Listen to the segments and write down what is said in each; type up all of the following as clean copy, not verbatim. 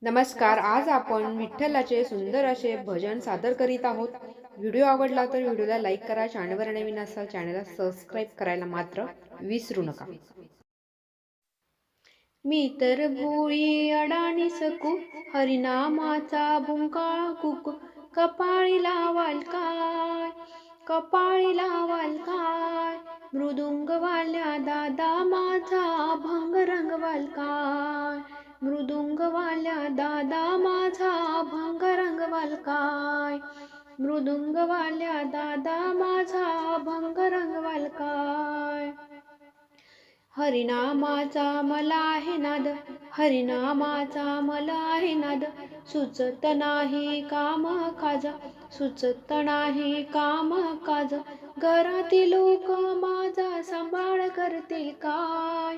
नमस्कार. आज आपण विठ्ठलाचे सुंदर असे भजन सादर करीत आहोत. व्हिडिओ आवडला तर व्हिडिओला लाईक करा. चॅनलवर नवीन असाल चॅनलला सबस्क्राईब करायला मात्र विसरू नका. मी तर भोळी अडाणी सकू, हरिनामाचा भुंकाळ कुकू, कपाळी लावाल काय, कपाळी लावाल काय, मृदुंगवाल्या दादा माझा भंग रंगवाल काय, मृदुंगवाल्या दादा माझा भंग रंगवाल काय, मृदुंगवाल्या दादा माझा भंग रंगवाल काय. हरिनामाचा मला आहे नाद, हरिनामाचा मला आहे नाद, सुचत नाही काम काज, सुचत नाही काम काज, घरातील लोक माझा सांभाळ करतील काय,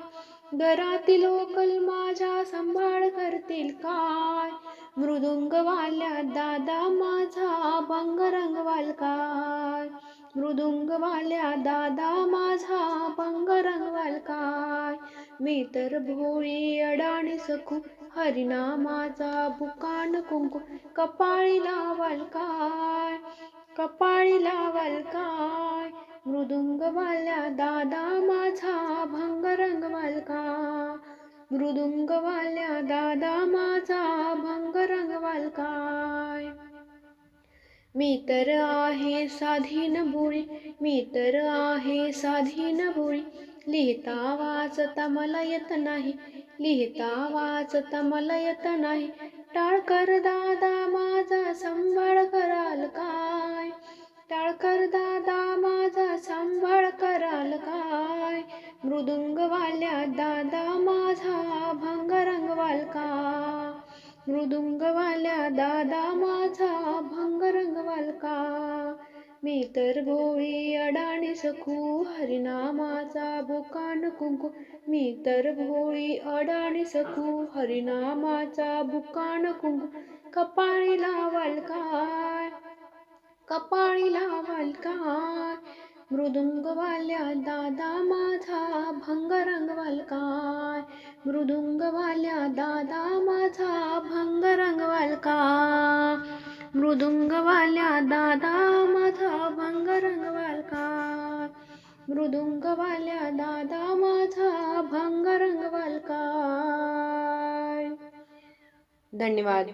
घरातील लोक माझा सांभाळ करतील काय, मृदुंगवाल्या दादा माझा भंग रंगवाल काय, मृदुंगवाल्या दादा माझा भंग रंगवाल काय. मी तर भोळी अडाणी सकू, हरिनामाचा बुकान कुंकू, कपाळी लावाल काय, कपाळी लावाल काय, मृदुंगवाल्या दादा माझा भंग रंगवाल काय, मृदुंगवाल्या दादा माझा भंग रंगवाल काय. मी तर आहे साधीन भोळी, मी तर आहे साधीन भोळी, लिहिता वाचता मला येत नाही, लिहिता वाचता मला येत नाही, टाळकर दादा माझा सांभाळ कराल काय, टाळकर दादा माझा सांभाळ कराल काय, मृदुंगवाल्या दादा माझा भंग रंगवाल काय, मृदुंगवाल्या दादा माझा भंग रंगवाल का. मी तर भोळी अडाणी सकू, हरिनामाचा बुकान कुंकू, मी तर भोळी अडाणी सकू, हरिनामाचा बुकान कुंकू, कपाळी लावाल काय, कपाळी लावाल काय, मृदुंगवाल्या दादा माझा भंग रंगवाल काय, मृदुंगवाल्या दादा माझा भंग रंगवाल काय, मृदुंगवाल्या दादा माझा भंग रंगवाल काय, मृदुंगवाल्या दादा माझा भंग रंगवाल काय. धन्यवाद.